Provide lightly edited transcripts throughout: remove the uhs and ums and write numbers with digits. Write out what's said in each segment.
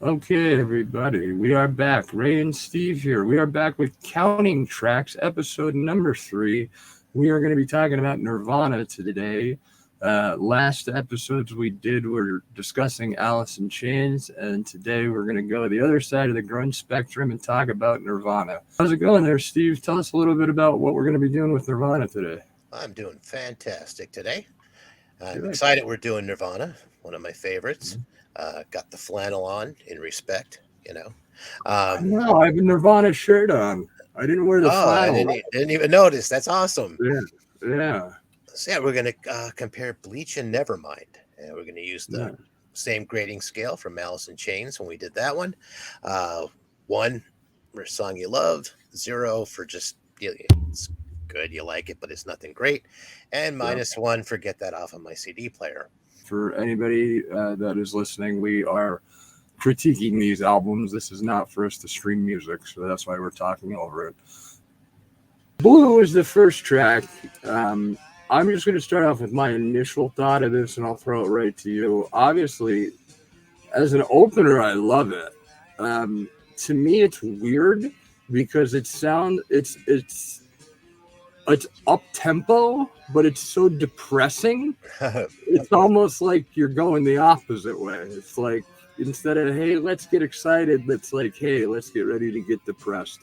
Okay, everybody, we are back. Ray and Steve here. We are back with Counting Tracks, episode number 3. We are going to be talking about Nirvana today. Last episodes we did were discussing Alice in Chains, and today we're going to go the other side of the grunge spectrum and talk about Nirvana. How's it going there, Steve? Tell us a little bit about what we're going to be doing with Nirvana today. I'm doing fantastic today. I'm Good. excited we're doing Nirvana, one of my favorites. Got the flannel on in respect. I Um, know, I have a Nirvana shirt on. I didn't wear the oh, I flannel. didn't even notice. That's awesome. Yeah, yeah, So yeah, we're going to compare Bleach and Nevermind. And we're going to use the yeah. same grading scale from Alice in Chains when we did that one. Uh, 1 for a song you love, 0 for just it's good, you like it, but it's nothing great, and Yeah. -1 for get that off of my CD player. For anybody that is listening, we are critiquing these albums. This is not for us to stream music, so that's why we're talking over it. Blue is the first track. I'm just going to start off with my initial thought of this, and I'll throw it right to you. Obviously, as an opener, I love it. To me, it's weird because it's up tempo, but it's so depressing. It's almost like you're going the opposite way. It's like instead of hey, let's get excited, it's like hey, let's get ready to get depressed.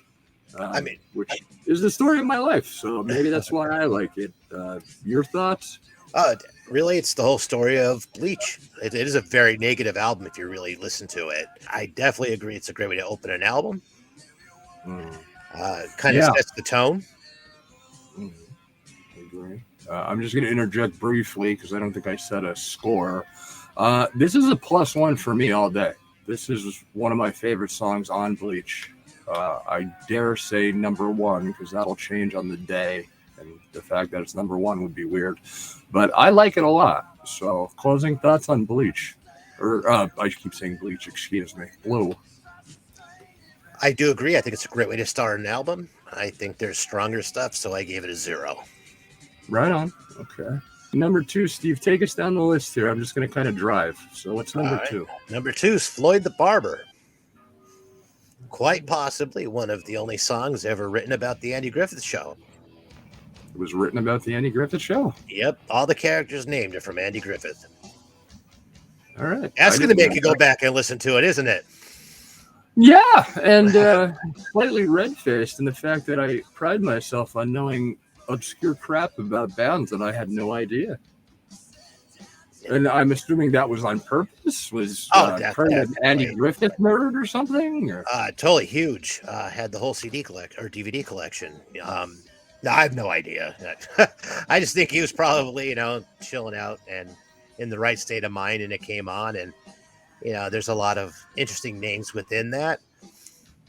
I mean, Which is the story of my life. So maybe that's why I like it. Your thoughts? really, it's the whole story of Bleach. It is a very negative album if you really listen to it. I definitely agree. It's a great way to open an album. Kind of Yeah. sets the tone. I agree. I'm just going to interject briefly because I don't think I set a score. This is a +1 for me all day. This is one of my favorite songs on Bleach. I dare say number 1 because that'll change on the day, and the fact that it's number 1 would be weird. But I like it a lot. So, closing thoughts on Bleach. Or, I keep saying Bleach, excuse me. Blue. I do agree. I think it's a great way to start an album. I think there's stronger stuff, so I gave it a 0. Right on. Okay. Number 2, Steve, take us down the list here. I'm just going to kind of drive. So, what's number 2? Number 2 is Floyd the Barber. Quite possibly one of the only songs ever written about the Andy Griffith Show. It was written about the Andy Griffith Show. Yep, all the characters named are from Andy Griffith. All right. That's going to make you go back and listen to it, isn't it? Yeah, and slightly red-faced in the fact that I pride myself on knowing obscure crap about bands and I had no idea. And I'm assuming that was on purpose. Was part of Andy Griffith nerd or something? Or? Totally huge. Had the whole CD collection or DVD collection. I have no idea. I just think he was probably, chilling out and in the right state of mind, and it came on, and there's a lot of interesting names within that.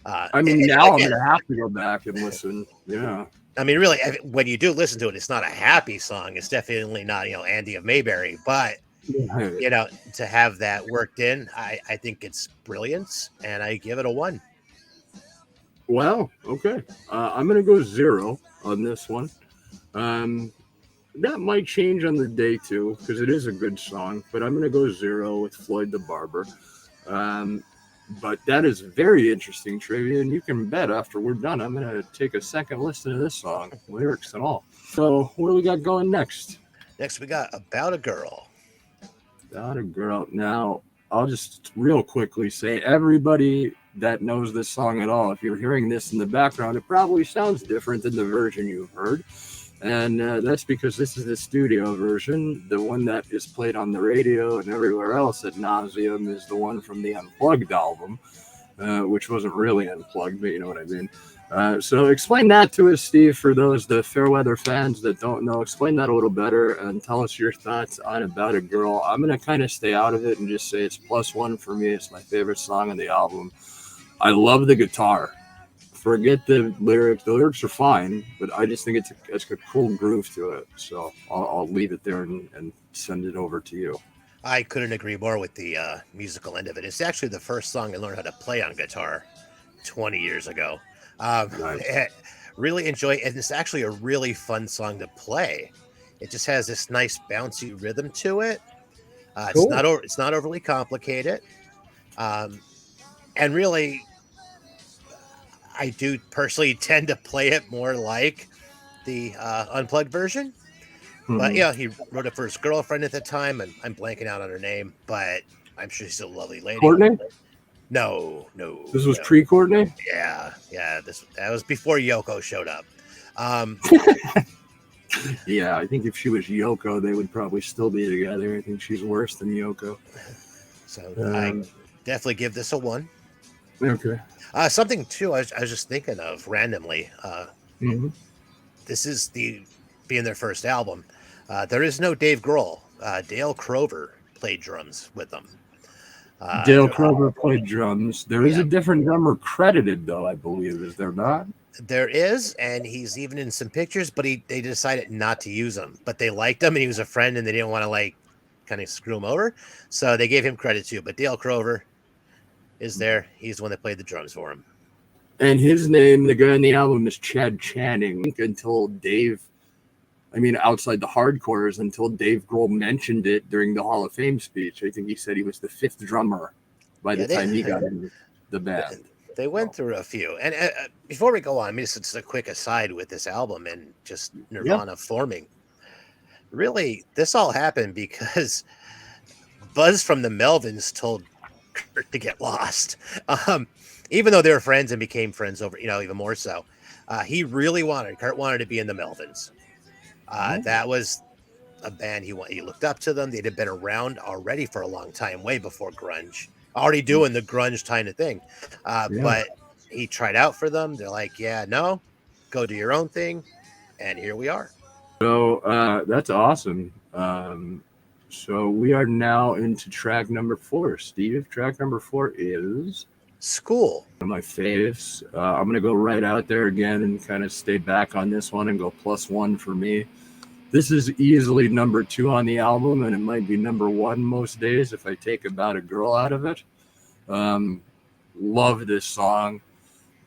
Now I'm going to have to go back and listen. Yeah. I mean, really, when you do listen to it, it's not a happy song. It's definitely not, Andy of Mayberry, but to have that worked in, I think it's brilliance, and I give it a 1. Wow. Okay. I'm going to go 0 on this one. That might change on the day too, because it is a good song, but I'm going to go 0 with Floyd the Barber. But that is very interesting trivia, and you can bet after we're done, I'm going to take a second listen to this song, lyrics and all. So what do we got going next? Next, we got About a Girl. About a Girl. Now, I'll just real quickly say, everybody that knows this song at all, if you're hearing this in the background, it probably sounds different than the version you've heard. And that's because this is the studio version. The one that is played on the radio and everywhere else ad nauseum is the one from the Unplugged album, which wasn't really unplugged, but you know what I mean. So explain that to us, Steve, for the Fairweather fans that don't know. Explain that a little better and tell us your thoughts on About a Girl. I'm going to kind of stay out of it and just say it's +1 for me. It's my favorite song on the album. I love the guitar. Forget the lyrics. The lyrics are fine, but I just think it's a cool groove to it. So I'll leave it there and send it over to you. I couldn't agree more with the musical end of it. It's actually the first song I learned how to play on guitar 20 years ago. Nice. Really enjoy it, and it's actually a really fun song to play. It just has this nice bouncy rhythm to it. Cool. It's not overly complicated. And really, I do personally tend to play it more like the unplugged version. But Mhm. yeah, he wrote it for his girlfriend at the time, and I'm blanking out on her name, but I'm sure she's a lovely lady. Courtney? No, no, This was no. pre-Courtney? Yeah, yeah. This that was before Yoko showed up. Um, Yeah, I think if she was Yoko, they would probably still be together. I think she's worse than Yoko. so I Um, definitely give this a one. okay. Something too, I was just thinking of randomly. Hmm. This is the being their first album. There is no Dave Grohl. Dale Crover played drums with them. Dale There, Crover played drums. There is yeah, a different drummer credited, though, I believe. Is there not? there is, and he's even in some pictures, but they decided not to use him. But they liked him, and he was a friend, and they didn't want to like kind of screw him over, so they gave him credit too. But Dale Crover is there. He's the one that played the drums for him. And his name, the guy on the album, is Chad Channing. Until Dave, I mean, outside the hardcores, until Dave Grohl mentioned it during the Hall of Fame speech. I think he said he was the fifth drummer by the Yeah, they time he got in the band. they went So, through a few. And before we go on, I mean, just a quick aside with this album and just yeah. Nirvana forming. Really, this all happened because Buzz from the Melvins told Kurt to get lost. Um, Even though they were friends and became friends over, even more so. He really Kurt wanted to be in the Melvins. Oh, That was a band he looked up to them. They'd have been around already for a long time, way before grunge, already doing the grunge kind of thing. yeah. But he tried out for them. They're like, yeah, no, go do your own thing. And here we are. So that's awesome. So we are now into track number 4, Steve. Track number 4 is School. one of my faves. I'm going to go right out there again and kind of stay back on this one and go +1 for me. This is easily number 2 on the album, and it might be number 1 most days if I take About a Girl out of it. Love this song.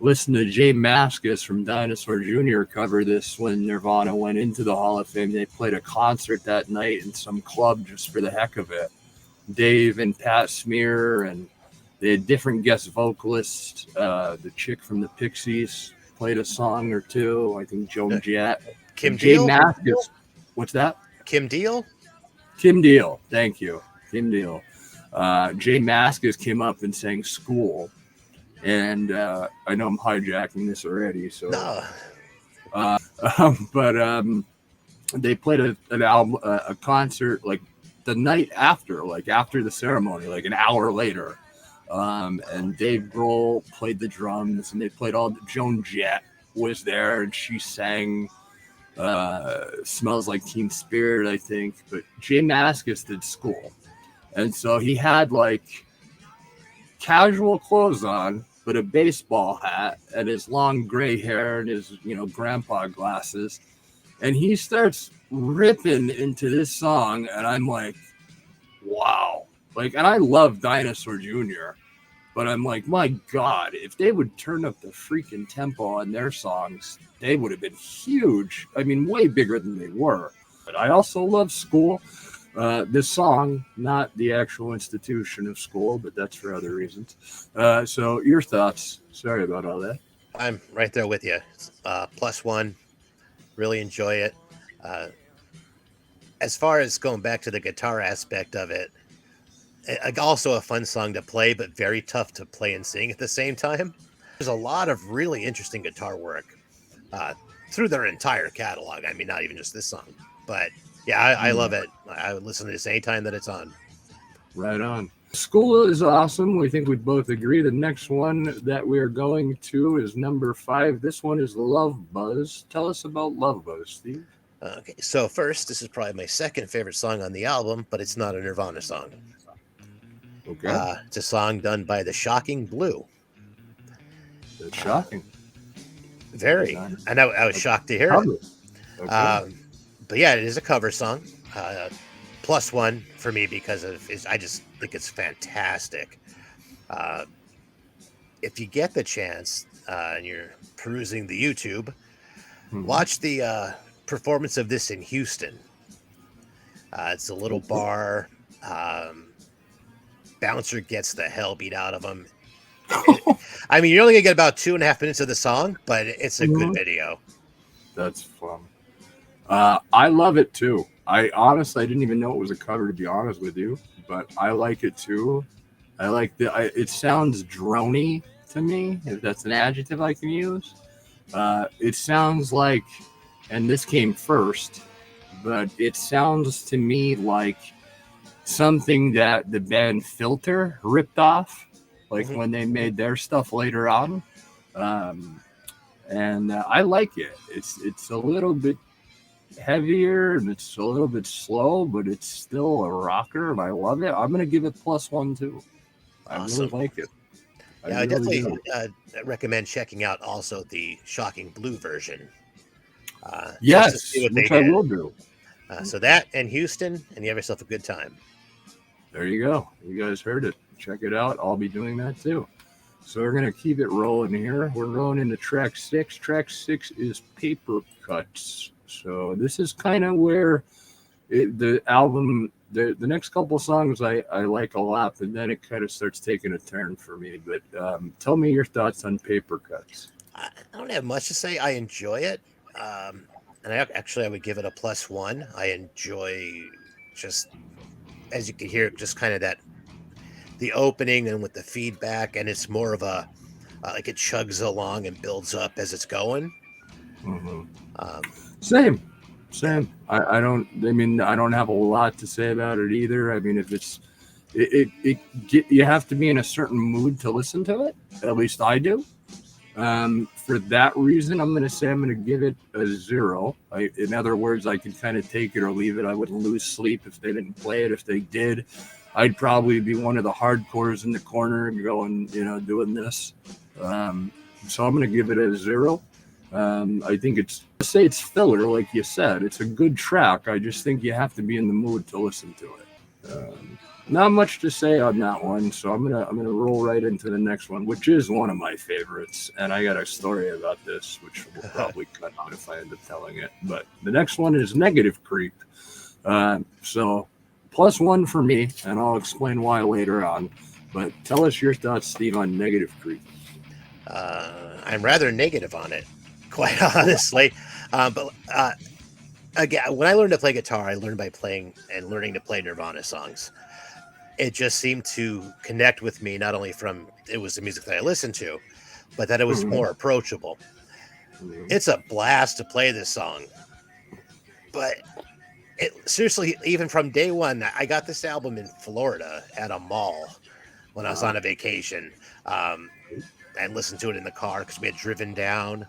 Listen to Jay Mascis from Dinosaur Jr. cover this when Nirvana went into the Hall of Fame. They played a concert that night in some club just for the heck of it. Dave and Pat Smear, and they had different guest vocalists. The chick from the Pixies played a song or two. I think Joan Jett. Kim Jay Deal? Mascis. What's that? Kim Deal? Kim Deal. Thank you. Kim Deal. Jay Mascis came up and sang School. And I know I'm hijacking this already, so. No. But they played an album, a concert like the night after, like after the ceremony, like an hour later. And Dave Grohl played the drums, and they played Joan Jett was there, and she sang "Smells Like Teen Spirit," I think. But Jay Mascis did School, and so he had like casual clothes on, but a baseball hat and his long gray hair and his, grandpa glasses. And he starts ripping into this song, and I'm like, wow. Like, and I love Dinosaur Jr., but I'm like, my God, if they would turn up the freaking tempo on their songs, they would have been huge. I mean, way bigger than they were. But I also love School. This song, not the actual institution of School, but that's for other reasons. So your thoughts? Sorry about all that. I'm right there with you. +1. Really enjoy it. Uh, as far as going back to the guitar aspect of it, also a fun song to play, but very tough to play and sing at the same time. There's a lot of really interesting guitar work uh, through their entire catalog. I mean, not even just this song, but yeah, I love it. I would listen to this anytime that it's on. Right on. School is awesome. We think we both agree. The next one that we're going to is number 5. This one is Love Buzz. Tell us about Love Buzz, Steve. Okay, so first, this is probably my second favorite song on the album, but it's not a Nirvana song. Okay. It's a song done by the Shocking Blue. That's shocking. Very. And I was shocked to hear it. Okay. But yeah, it is a cover song. +1 for me because I just think it's fantastic. If you get the chance and you're perusing the YouTube, watch the performance of this in Houston. It's a little bar. Bouncer gets the hell beat out of him. I mean, you're only gonna get about 2.5 minutes of the song, but it's a good Mhm. video. That's fun. I love it too. I didn't even know it was a cover, to be honest with you, but I like it too. I like it sounds drony to me, if that's an adjective I can use. It sounds like, and this came first, but it sounds to me like something that the band Filter ripped off, like Mhm. when they made their stuff later on. Um, and I like it. It's a little bit heavier and it's a little bit slow, but it's still a rocker, and I love it. I'm gonna give it +1 too. I really Awesome. like it. I Yeah, I really definitely do. recommend checking out also the Shocking Blue version, just to see Yes, what they which I did. will do. So that and Houston, and you have yourself a good time. There you go. You guys heard it. Check it out. I'll be doing that too. So we're gonna keep it rolling here. We're going into track 6. Track 6 is Paper Cuts. So this is kind of where the album, the next couple songs I like a lot, but then it kind of starts taking a turn for me. But tell me your thoughts on Paper Cuts. I don't have much to say. I enjoy it, and I would give it a +1. I enjoy just as you can hear, just kind of that the opening and with the feedback, and it's more of a like it chugs along and builds up as it's going. Hmm. Um, Same, yeah, same. I don't. I mean, I don't have a lot to say about it either. I mean, if it's you have to be in a certain mood to listen to it. At least I do. For that reason, I'm going to say I'm going to give it a 0. In other words, I could kind of take it or leave it. I wouldn't lose sleep if they didn't play it. If they did, I'd probably be one of the hardcores in the corner going, doing this. Um, so I'm going to give it a 0. I think let's say it's filler, like you said. It's a good track. I just think you have to be in the mood to listen to it. Not much to say on that one, so I'm gonna roll right into the next one, which is one of my favorites, and I got a story about this, which we'll probably cut out if I end up telling it. But the next one is Negative Creep. So +1 for me, and I'll explain why later on. But tell us your thoughts, Steve, on Negative Creep. I'm rather negative on it, quite honestly. But again, when I learned to play guitar, I learned by playing and learning to play Nirvana songs. It just seemed to connect with me, not only from it was the music that I listened to, but that it was Mhm. more approachable. Mhm. It's a blast to play this song, but seriously, even from day one, I got this album in Florida at a mall when I was on Ah, a vacation, um, and listened to it in the car because we had driven down.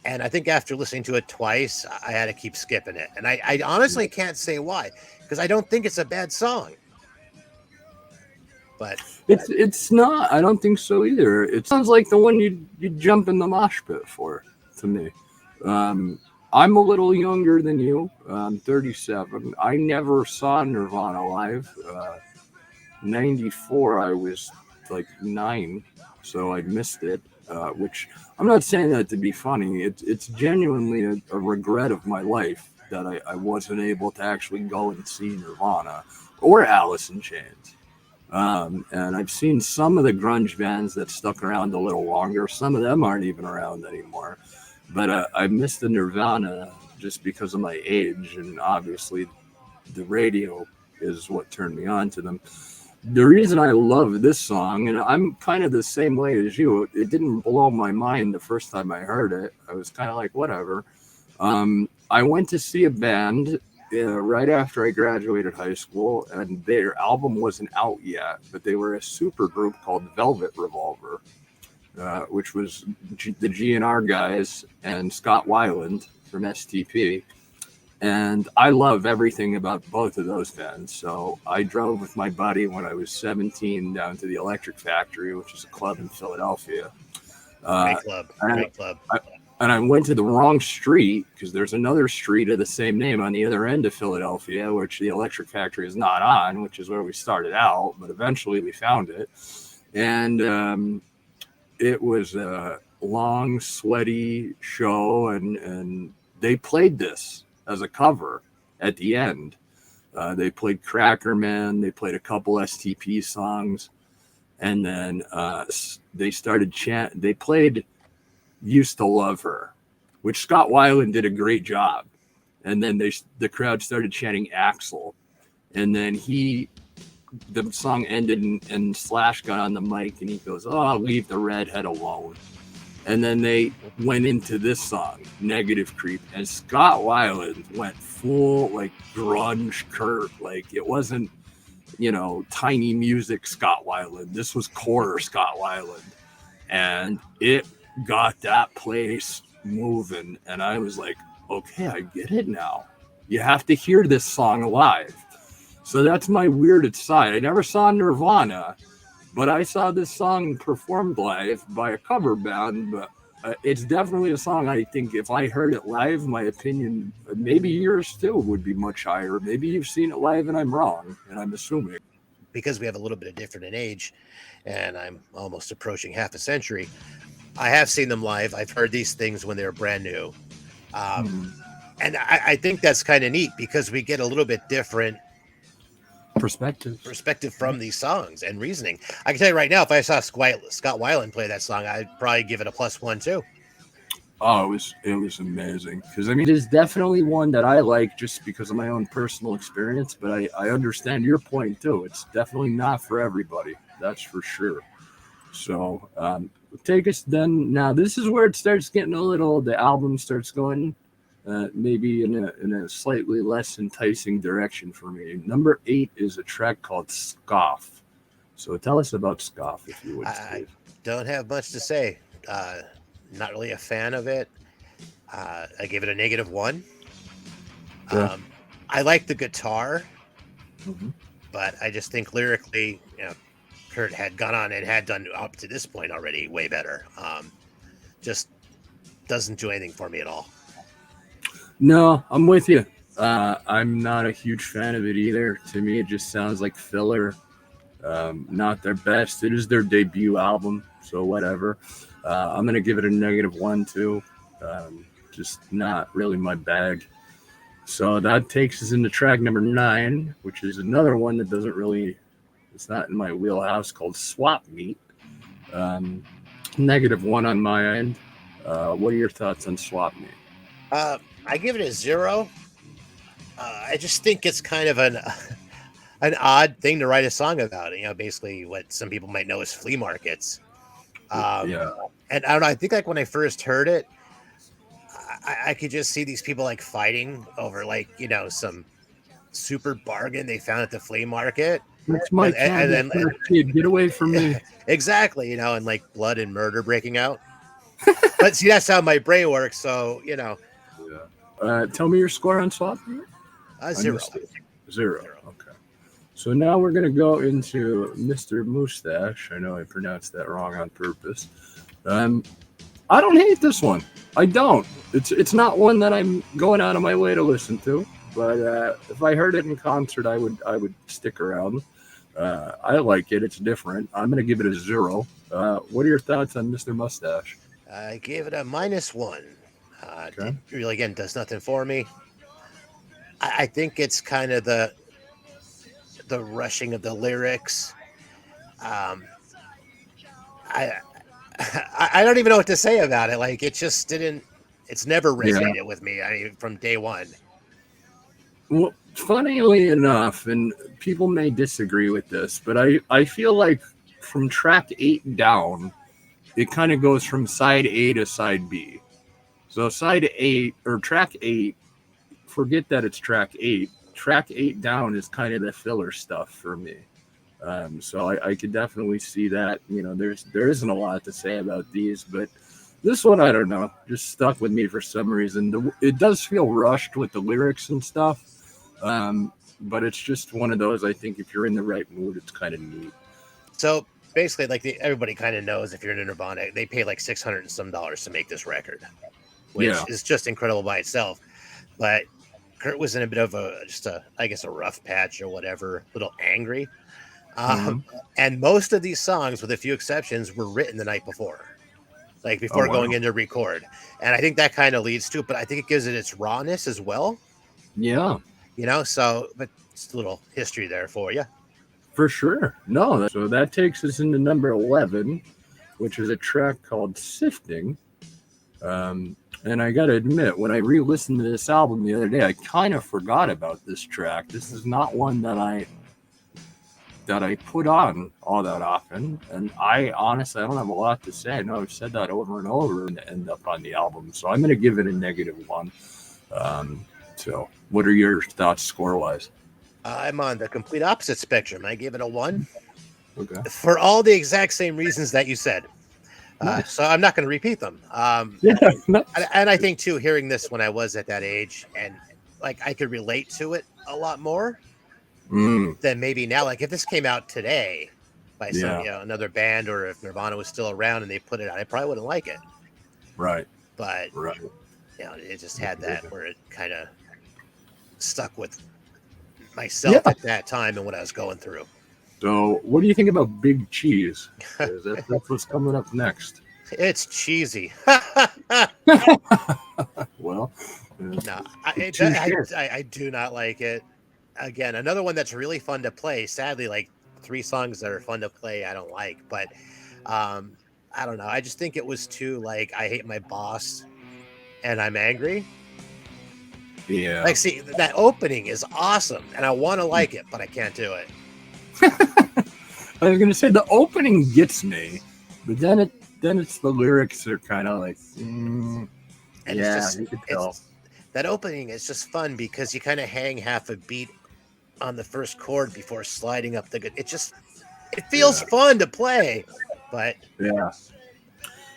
And I think after listening to it twice, I had to keep skipping it. And I honestly can't say why, because I don't think it's a bad song. But it's not. I don't think so either. It sounds like the one you jump in the mosh pit for to me. Um, I'm a little younger than you. I'm 37. I never saw Nirvana live. 94, I was like 9, so I missed it. Which I'm not saying that to be funny. It's genuinely a regret of my life that I wasn't able to actually go and see Nirvana or Alice in Chains. And I've seen some of the grunge bands that stuck around a little longer. Some of them aren't even around anymore. But I missed the Nirvana just because of my age, and obviously the radio is what turned me on to them. The reason I love this song, and I'm kind of the same way as you, it didn't blow my mind the first time I heard it. I was kind of like, whatever. I went to see a band right after I graduated high school, and their album wasn't out yet, but they were a super group called Velvet Revolver, which was the GNR guys and Scott Weiland from STP. And I love everything about both of those bands. So I drove with my buddy when I was 17 down to the Electric Factory, which is a club in Philadelphia. Uh, great club, and great club. I, and I went to the wrong street because there's another street of the same name on the other end of Philadelphia, which the Electric Factory is not on, which is where we started out. But eventually we found it. And it was a long, sweaty show, and they played this as a cover at the end. They played Cracker Man. They played a couple STP songs, and then they started chant. They played "Used to Love Her," which Scott Weiland did a great job, and then the crowd started chanting Axel, and then the song ended and Slash got on the mic and he goes, "Oh, leave the redhead alone." And then they went into this song, Negative Creep, and Scott Weiland went full like grunge Kurt. Like it wasn't, tiny music Scott Weiland. This was core Scott Weiland. And it got that place moving. And I was like, okay, I get it now. You have to hear this song live. So that's my weirdest side. I never saw Nirvana, but I saw this song performed live by a cover band. But it's definitely a song I think if I heard it live, my opinion, maybe yours too, would be much higher. Maybe you've seen it live and I'm wrong, and I'm assuming. Because we have a little bit of different in age, and I'm almost approaching half a century. I have seen them live. I've heard these things when they were brand new. And I think that's kind of neat because we get a little bit different perspective from these songs and reasoning. I can tell you right now, if I saw Scott Weiland play that song, I'd probably give it a +1 too. Oh, it was amazing because I mean, it's definitely one that I like just because of my own personal experience. But I understand your point too. It's definitely not for everybody. That's for sure. So take us then. Now this is where it starts getting a little. The album starts going maybe in a slightly less enticing direction for me. Number 8 is a track called Scoff. So tell us about Scoff, if you would. I don't have much to say. Not really a fan of it. I gave it a -1. Yeah. I like the guitar, Mm-hmm. but I just think lyrically, Kurt had gone on and had done up to this point already way better. Just doesn't do anything for me at all. No, I'm with you. I'm not a huge fan of it either. To me, it just sounds like filler. Not their best. It is their debut album, so whatever. I'm gonna give it a -1 too. Just not really my bag. So that takes us into track number 9, which is another one that doesn't really. It's not in my wheelhouse. Called Swap Meet. -1 on my end. What are your thoughts on Swap Meet? I give it a 0. I just think it's kind of an odd thing to write a song about. Basically what some people might know as flea markets. Yeah. And I don't know. I think like when I first heard it, I could just see these people like fighting over some super bargain they found at the flea market. That's my and then kid. Get away from me. Exactly, and like blood and murder breaking out. But see, that's how my brain works. So Yeah. Tell me your score on Swap Meet. 0. 0. Okay. So now we're going to go into Mr. Mustache. I know I pronounced that wrong on purpose. I don't hate this one. I don't. It's not one that I'm going out of my way to listen to. But if I heard it in concert, I would stick around. I like it. It's different. I'm going to give it a 0. What are your thoughts on Mr. Mustache? I gave it a -1. Okay. It really, again, does nothing for me. I think it's kind of the rushing of the lyrics. I don't even know what to say about it. Like it just didn't. It's never resonated with me. I mean, from day one. Well, funnily enough, and people may disagree with this, but I feel like from track 8 down, it kind of goes from side A to side B. So side 8 or track 8, forget that it's track 8. Track 8 down is kind of the filler stuff for me. So I could definitely see that. There isn't a lot to say about these, but this one, I don't know, just stuck with me for some reason. It does feel rushed with the lyrics and stuff, but it's just one of those. I think if you're in the right mood, it's kind of neat. So basically, like everybody kind of knows, if you're in Nirvana, they pay like $600 and some to make this record, which is just incredible by itself. But Kurt was in a bit of a rough patch or whatever, a little angry. And most of these songs, with a few exceptions, were written the night before, like before going in to record. And I think that kind of leads to it, but I think it gives it its rawness as well. Yeah. But just a little history there for you. For sure. No, so that takes us into number 11, which is a track called Sifting. And I got to admit, when I re listened to this album the other day, I kind of forgot about this track. This is not one that I put on all that often. And I honestly, I don't have a lot to say. I know I've said that over and over and end up on the album. So I'm going to give it a -1. So what are your thoughts score wise? I'm on the complete opposite spectrum. I give it a 1 Okay. for all the exact same reasons that you said. Nice. So I'm not going to repeat them. Yeah. Nice. And I think too, hearing this when I was at that age, and like I could relate to it a lot more than maybe now. Like if this came out today by some, Yeah. another band, or if Nirvana was still around and they put it out, I probably wouldn't like it. Right. But Right. it just had that where it kind of stuck with myself at that time and what I was going through. So, what do you think about Big Cheese? 'Cause that's what's coming up next. It's cheesy. Well, No, I do not like it. Again, another one that's really fun to play. Sadly, like 3 songs that are fun to play, I don't like. But I don't know. I just think it was too like I hate my boss and I'm angry. yeah. Like, see, that opening is awesome, and I want to like it, but I can't do it. I was gonna say the opening gets me, but then it's the lyrics are kind of like, And yeah, you could tell. That opening is just fun because you kind of hang half a beat on the first chord before sliding up the good. It feels fun to play, but Yeah,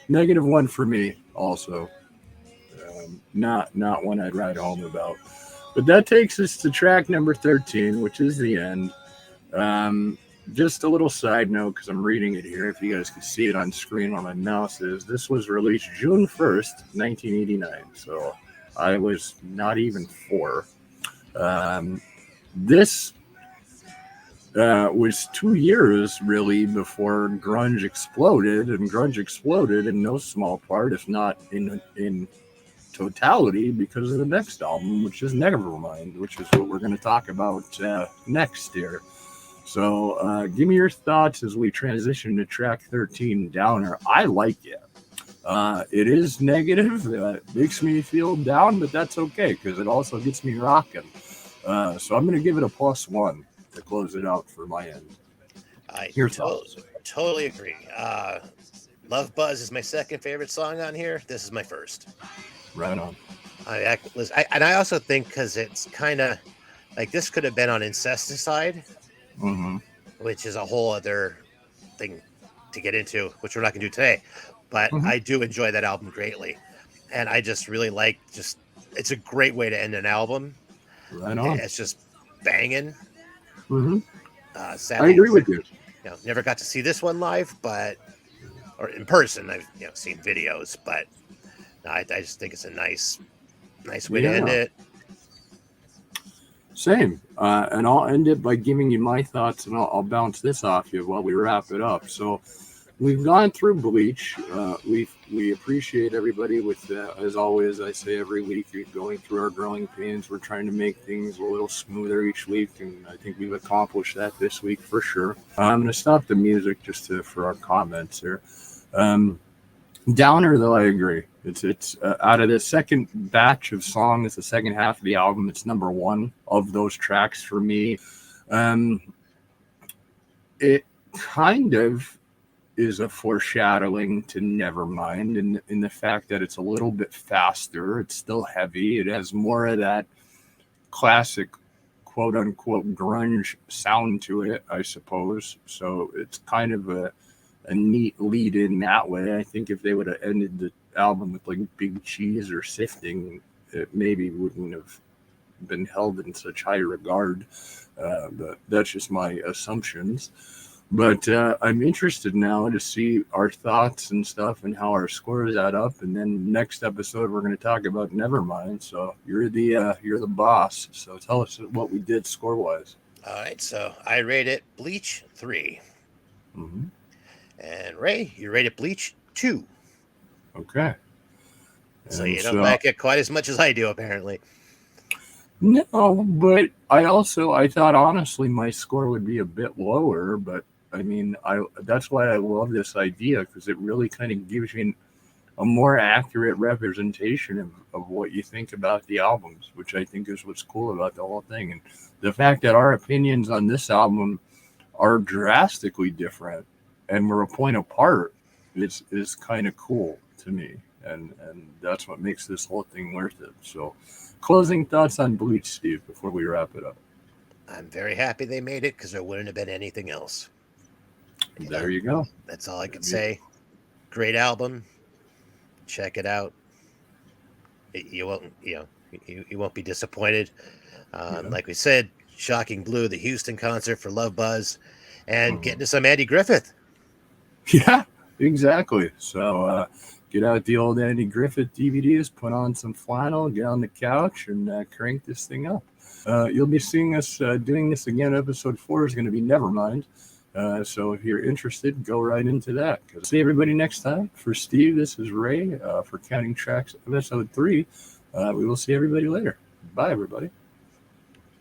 -1 for me also. Not one I'd write home about. But that takes us to track number 13, which is the end. Just a little side note, because I'm reading it here. If you guys can see it on screen where my mouse is, this was released June 1st, 1989. So I was not even 4. This was 2 years really before grunge exploded, and grunge exploded in no small part, if not in totality, because of the next album, which is Nevermind, which is what we're going to talk about next here. So give me your thoughts as we transition to track 13, Downer. I like it. It is negative. It makes me feel down, but that's okay because it also gets me rocking. So I'm going to give it a +1 to close it out for my end. I Your thoughts? totally agree. Love Buzz is my second favorite song on here. This is my first. Right on. And I also think because it's kind of like this could have been on Incesticide, which is a whole other thing to get into, which we're not going to do today. But I do enjoy that album greatly. And I just really like it's a great way to end an album. Right on. It's just banging. I Sadly, agree with you. Never got to see this one live, or in person. I've seen videos, but I just think it's a nice way to end it. Same. And I'll end it by giving you my thoughts, and I'll bounce this off you while we wrap it up. So we've gone through Bleach. We appreciate everybody with, as always, I say every week, going through our growing pains. We're trying to make things a little smoother each week, and I think we've accomplished that this week for sure. I'm going to stop the music just for our comments here. Downer, though, I agree. It's out of the second batch of songs, the second half of the album, it's number 1 of those tracks for me. It kind of is a foreshadowing to Nevermind in the fact that it's a little bit faster. It's still heavy. It has more of that classic quote unquote grunge sound to it, I suppose. So it's kind of a neat lead in that way. I think if they would have ended the album with like Big Cheese or Sifting, it maybe wouldn't have been held in such high regard. But that's just my assumptions. But I'm interested now to see our thoughts and stuff and how our scores add up. And then next episode we're going to talk about Nevermind. So you're the boss. So tell us what we did score wise. All right, so I rate it Bleach 3. And Ray, you rate it Bleach 2. Okay. So you don't like it quite as much as I do, apparently. No, but I thought honestly my score would be a bit lower, but I mean, I that's why I love this idea because it really kind of gives you a more accurate representation of what you think about the albums, which I think is what's cool about the whole thing. And the fact that our opinions on this album are drastically different and we're a point apart is kind of cool to me. And that's what makes this whole thing worth it. So closing thoughts on Bleach, Steve, before we wrap it up. I'm very happy they made it because there wouldn't have been anything else. You There know, you go. that's all I could say. Great album. Check it out. You won't, you won't be disappointed. Yeah. Like we said, Shocking Blue, the Houston concert for Love Buzz, and Mhm. getting to some Andy Griffith. Yeah, exactly. So get out the old Andy Griffith DVDs, put on some flannel, get on the couch, and crank this thing up. You'll be seeing us doing this again. Episode 4 is going to be Nevermind. So if you're interested, go right into that. See everybody next time. For Steve, this is Ray for Counting Tracks, episode 3. We will see everybody later. Bye, everybody.